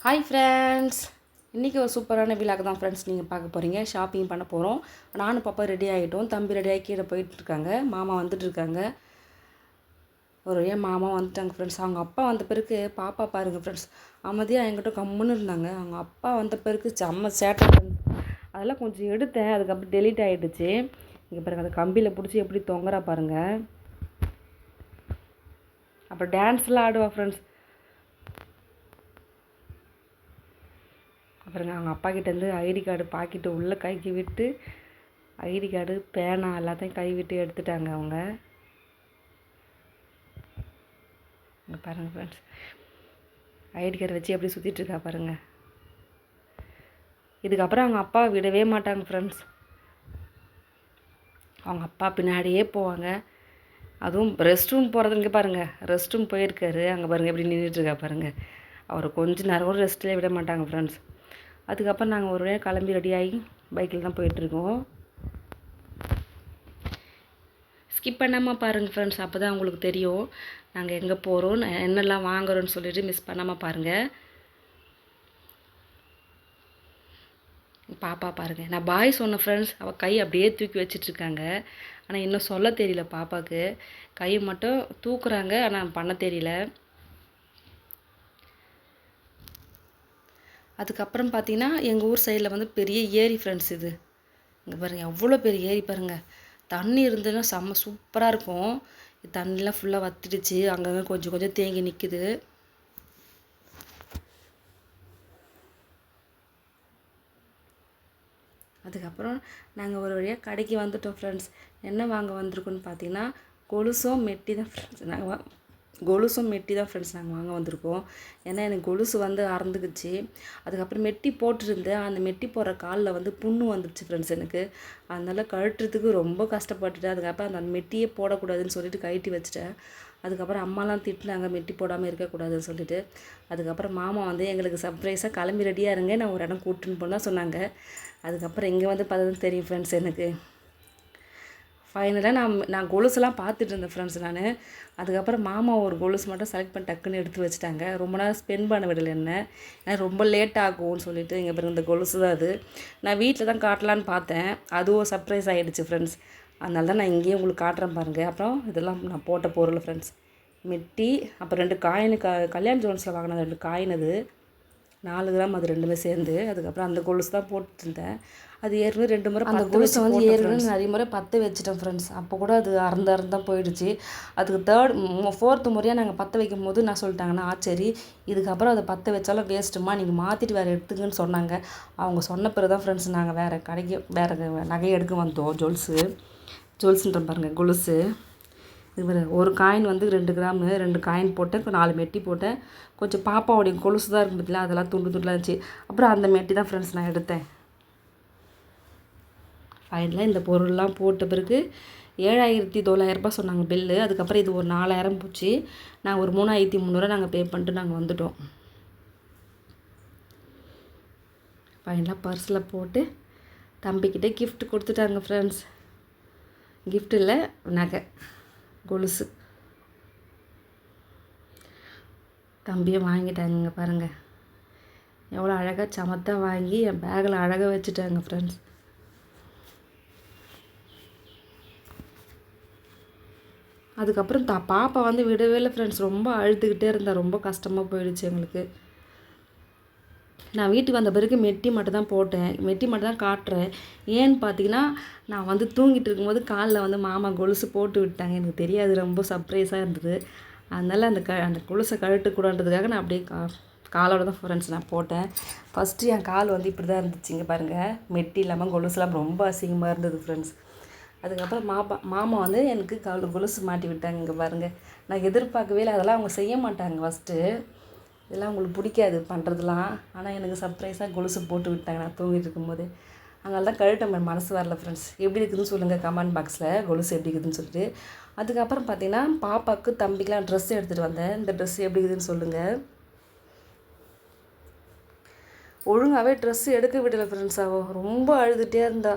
Hi friends, இன்றைக்கி ஒரு சூப்பரான விழாக்கு தான் ஃப்ரெண்ட்ஸ் நீங்கள் பார்க்க போகிறீங்க. ஷாப்பிங் பண்ண போகிறோம். நானும் பாப்பா ரெடி ஆகிட்டோம். தம்பி ரெடி ஆகி கீழே போயிட்டுருக்காங்க. மாமா வந்துட்டுருக்காங்க. ஒரு வழியாக மாமா வந்துட்டாங்க ஃப்ரெண்ட்ஸ். அவங்க அப்பா வந்த பிறகு பாப்பா பாருங்கள் ஃப்ரெண்ட்ஸ், அமைதியாக என்கிட்ட கம்முன்னு இருந்தாங்க. அவங்க அப்பா வந்த பிறகு செம்ம சேட்டை ஃப்ரெண்ட்ஸ். அதெல்லாம் கொஞ்சம் எடுத்தேன், அதுக்கப்புறம் டெலீட் ஆகிடுச்சு. இங்கே பாருங்கள், அந்த கம்பியில் பிடிச்சி எப்படி தொங்குறா பாருங்கள். அப்புறம் டான்ஸ்லாம் ஆடுவா ஃப்ரெண்ட்ஸ். அப்புறங்க அவங்க அப்பா கிட்டேருந்து ஐடி கார்டு பாக்கெட்டு உள்ளே கைக்கு விட்டு ஐடி கார்டு பேனா எல்லாத்தையும் கை விட்டு எடுத்துட்டாங்க அவங்க. இங்கே பாருங்கள் ஃப்ரெண்ட்ஸ், ஐடி கார்டு வச்சு எப்படி சுற்றிட்டுருக்கா பாருங்கள். இதுக்கப்புறம் அவங்க அப்பா விடவே மாட்டாங்க ஃப்ரெண்ட்ஸ். அவங்க அப்பா பின்னாடியே போவாங்க. அதுவும் ரெஸ்ட் ரூம் போகிறது. இங்கே பாருங்கள், ரெஸ்ட் ரூம் போயிருக்காரு. அங்கே பாருங்கள் எப்படி நின்றுட்டுருக்கா பாருங்கள். அவரை கொஞ்சம் நேரம் கூட ரெஸ்ட்லேயே விட மாட்டாங்க ஃப்ரெண்ட்ஸ். அதுக்கப்புறம் நாங்கள் ஒரு வழியாக கிளம்பி ரெடியாகி பைக்கில் தான் போயிட்டுருக்கோம். ஸ்கிப் பண்ணாமல் பாருங்கள் ஃப்ரெண்ட்ஸ், அப்போ தான் உங்களுக்கு தெரியும் நாங்கள் எங்கே போகிறோம், என்னெல்லாம் வாங்குறோன்னு சொல்லிட்டு மிஸ் பண்ணாமல் பாருங்கள். பாப்பா பாருங்கள், நான் பாய் சொன்னேன் ஃப்ரெண்ட்ஸ், அவள் கை அப்படியே தூக்கி வச்சிட்ருக்காங்க. ஆனால் இன்னும் சொல்ல தெரியல பாப்பாவுக்கு. கையை மட்டும் தூக்குறாங்க, ஆனால் பண்ண தெரியல. அதுக்கப்புறம் பார்த்தீங்கன்னா எங்கள் ஊர் சைடில் வந்து பெரிய ஏரி ஃப்ரெண்ட்ஸ். இது இங்கே பாருங்கள், எவ்வளோ பெரிய ஏரி பாருங்கள். தண்ணி இருந்ததுன்னா செம்ம சூப்பராக இருக்கும். தண்ணிலாம் ஃபுல்லாக வத்திடுச்சு, அங்கங்கே கொஞ்சம் கொஞ்சம் தேங்கி நிற்குது. அதுக்கப்புறம் நாங்கள் ஒரு வழியாக கடைக்கு வந்துட்டோம் ஃப்ரெண்ட்ஸ். என்ன வாங்க வந்திருக்கோன்னு பார்த்தீங்கன்னா கொலுசும் மெட்டி தான் ஃப்ரெண்ட்ஸ். கொலுசும் மெட்டி தான் ஃப்ரெண்ட்ஸ் நாங்கள் வாங்க வந்திருக்கோம். ஏன்னா எனக்கு கொலுசு வந்து அறந்துக்குச்சு. அதுக்கப்புறம் மெட்டி போட்டுருந்தேன். அந்த மெட்டி போடுற காலில் வந்து புண்ணு வந்துடுச்சு ஃப்ரெண்ட்ஸ் எனக்கு. அதனால் கழட்டுறதுக்கு ரொம்ப கஷ்டப்பட்டுட்டேன். அதுக்கப்புறம் அந்த மெட்டியே போடக்கூடாதுன்னு சொல்லிட்டு கழட்டி வச்சுட்டேன். அதுக்கப்புறம் அம்மாலாம் திட்டினாங்க மெட்டி போடாமல் இருக்கக்கூடாதுன்னு சொல்லிட்டு. அதுக்கப்புறம் மாமா வந்து எங்களுக்கு சர்ப்ரைஸாக கிளம்பி ரெடியாக இருங்க, நான் ஒரு இடம் கூட்டின்னு போனால் சொன்னாங்க. அதுக்கப்புறம் இங்கே வந்து பார்த்தது தெரியும் ஃப்ரெண்ட்ஸ் எனக்கு. ஃபைனலாக நான் கொலுசெல்லாம் பார்த்துட்டு இருந்தேன் ஃப்ரெண்ட்ஸ் நான். அதுக்கப்புறம் மாமா ஒரு கொலுசு மட்டும் செலக்ட் பண்ணி டக்குன்னு எடுத்து வச்சுட்டாங்க. ரொம்ப நேரம் ஸ்பெண்ட் பண்ண விடலை என்ன, ஏன்னா ரொம்ப லேட் ஆகும்னு சொல்லிட்டு. இங்கே பாருங்க, இந்த கொலுசு தான் அது. நான் வீட்டில் தான் காட்டலான்னு பார்த்தேன், அதுவும் சர்ப்ரைஸ் ஆகிடுச்சு ஃப்ரெண்ட்ஸ். அதனால தான் நான் இங்கேயே உங்களுக்கு காட்டுறேன் பாருங்கள். அப்புறம் இதெல்லாம் நான் போட்ட பொருள் ஃப்ரெண்ட்ஸ், மெட்டி, அப்புறம் 2 காயின், கல்யாண ஜோன்ஸில் வாங்கின 2 காயின், அது 4 கிராம், அது ரெண்டுமே சேர்ந்து. அதுக்கப்புறம் அந்த கொலுசு தான் போட்டுருந்தேன். அது ஏற்கனவே 2 முறை அந்த கொலுசை வந்து ஏற்கனவே நிறைய முறை பற்ற வச்சுட்டேன் ஃப்ரெண்ட்ஸ். அப்போ கூட அது அறந்தான் போயிடுச்சு. அதுக்கு 4th முறையாக நாங்கள் பற்ற வைக்கும் போது நான் சொல்லிட்டாங்கன்னா, சரி இதுக்கப்புறம் அதை பற்ற வச்சாலும் வேஸ்ட்டுமா, நீங்கள் மாற்றிட்டு வேறு எடுத்துங்கன்னு சொன்னாங்க. அவங்க சொன்ன பிறகு தான் ஃப்ரெண்ட்ஸ் நாங்கள் வேறு கடைக்கு வேறு நகையை எடுக்க வந்தோம். ஜுவல்ஸுன்ற பாருங்கள், கொலுசு. இது ஒரு காயின் வந்து 2 கிராம், 2 காயின் போட்டேன், 4 மெட்டி போட்டேன். கொஞ்சம் பாப்பாவுடைய கொலுசு தான் இருக்கும் பார்த்தீங்களா, அதெல்லாம் துண்டுலாம் இருந்துச்சு. அப்புறம் அந்த மெட்டி தான் ஃப்ரெண்ட்ஸ் நான் எடுத்தேன். ஃபைனலாக இந்த பொருள்லாம் போட்ட பிறகு 7,900 சொன்னாங்க பில்லு. அதுக்கப்புறம் இது ஒரு 4,000 போச்சு. நாங்கள் ஒரு 3,300 நாங்கள் பே பண்ணிட்டு நாங்கள் வந்துட்டோம். ஃபைனலாக பர்ஸில் போட்டு தம்பிக்கிட்டே கிஃப்ட் கொடுத்துட்டாங்க ஃப்ரெண்ட்ஸ். கிஃப்ட் இல்லை, நகை, கொலுசு. தம்பியை வாங்கிட்டாங்க பாருங்கள், எவ்வளோ அழகாக சமத்தாக வாங்கி என் பேக்கில் அழகாக வச்சுட்டாங்க ஃப்ரெண்ட்ஸ். அதுக்கப்புறம் பாப்பா வந்து விடவே இல்லை ஃப்ரெண்ட்ஸ், ரொம்ப அழுதுகிட்டே இருந்தா. ரொம்ப கஷ்டமாக போயிடுச்சு எங்களுக்கு. நான் வீட்டுக்கு வந்த பிறகு மெட்டி மட்டும் தான் போட்டேன், மெட்டி மட்டும் தான் காட்டுறேன். ஏன்னு பார்த்தீங்கன்னா, நான் வந்து தூங்கிட்டு இருக்கும்போது காலில் வந்து மாமா கொலுசு போட்டு விட்டாங்க. எனக்கு தெரியாது, ரொம்ப சர்ப்ரைஸாக இருந்தது. அதனால் அந்த கொலுசை கழட்டக்கூடாதுன்றதுக்காக நான் அப்படியே காலோட தான் ஃப்ரெண்ட்ஸ் நான் போட்டேன். ஃபஸ்ட்டு என் கால் வந்து இப்படி தான் இருந்துச்சு. இங்கே பாருங்கள், மெட்டி இல்லாமல் கொலுசுலாம் ரொம்ப அசிங்கமாக இருந்தது ஃப்ரெண்ட்ஸ். அதுக்கப்புறம் மாமா வந்து எனக்கு கொலுசு மாட்டி விட்டாங்க. இங்கே பாருங்கள், நான் எதிர்பார்க்கவே இல்லை. அதெல்லாம் அவங்க செய்ய மாட்டாங்க ஃபஸ்ட்டு, இதெல்லாம் அவங்களுக்கு பிடிக்காது பண்ணுறதுலாம். ஆனால் எனக்கு சர்ப்ரைஸாக கொலுசு போட்டு விட்டாங்க நான் தூங்கிட்டு இருக்கும்போது. அதனால தான் கழட்ட மனசு வரல ஃப்ரெண்ட்ஸ். எப்படி இருக்குதுன்னு சொல்லுங்கள் கமெண்ட் பாக்ஸில், கொலுசு எப்படி இருக்குதுன்னு சொல்லிட்டு. அதுக்கப்புறம் பார்த்தீங்கன்னா பாப்பாவுக்கு தம்பிக்கெலாம் ட்ரெஸ் எடுத்துகிட்டு வந்தேன். இந்த ட்ரெஸ் எப்படி இருக்குதுன்னு சொல்லுங்கள். ஒழுங்காகவே ட்ரெஸ்ஸு எடுக்க விடலை ஃப்ரெண்ட்ஸ். ரொம்ப அழுதுகிட்டே இருந்தா.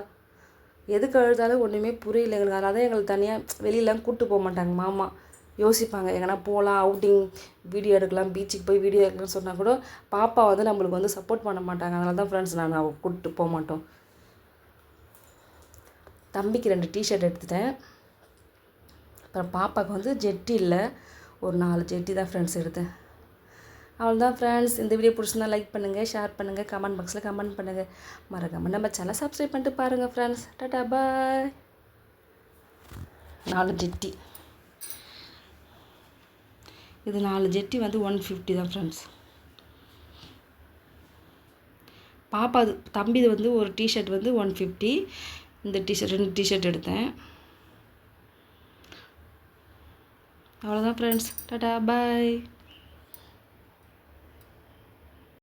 எதுக்கு அழுதாலும் ஒன்றுமே புரியல எங்களுக்கு. அதனால தான் எங்களுக்கு தனியாக வெளியிலாம் கூப்பிட்டு போக மாட்டாங்க மாமா. யோசிப்பாங்க எங்கன்னா போகலாம் அவுட்டிங் வீடியோ எடுக்கலாம் பீச்சுக்கு போய் வீடியோ எடுக்கலாம்னு சொன்னால் கூட பாப்பா வந்து நம்மளுக்கு வந்து சப்போர்ட் பண்ண மாட்டாங்க. அதனால தான் ஃப்ரெண்ட்ஸ் நான் கூப்பிட்டு போக மாட்டோம். தம்பிக்கு 2 டிஷர்ட் எடுத்துட்டேன். அப்புறம் பாப்பாவுக்கு வந்து ஜெட்டி இல்லை, ஒரு 4 ஜெட்டி தான் ஃப்ரெண்ட்ஸ் எடுத்தேன். அவ்வளோதான் ஃப்ரெண்ட்ஸ். இந்த வீடியோ பிடிச்சிருந்தா லைக் பண்ணுங்கள், ஷேர் பண்ணுங்கள், கமெண்ட் பாக்ஸில் கமெண்ட் பண்ணுங்கள். மறக்காமல் நம்ம சேனல் சப்ஸ்கிரைப் பண்ணிட்டு பாருங்கள் ஃப்ரெண்ட்ஸ். டாடா பாய். 4 ஜெட்டி, இது 4 ஜெட்டி வந்து 150 தான் ஃப்ரெண்ட்ஸ். பாப்பா தம்பிது வந்து ஒரு டிஷர்ட் வந்து 150. இந்த டிஷர்ட் 2 டிஷர்ட் எடுத்தேன். அவ்வளோதான் ஃப்ரெண்ட்ஸ். டாடா பாய்.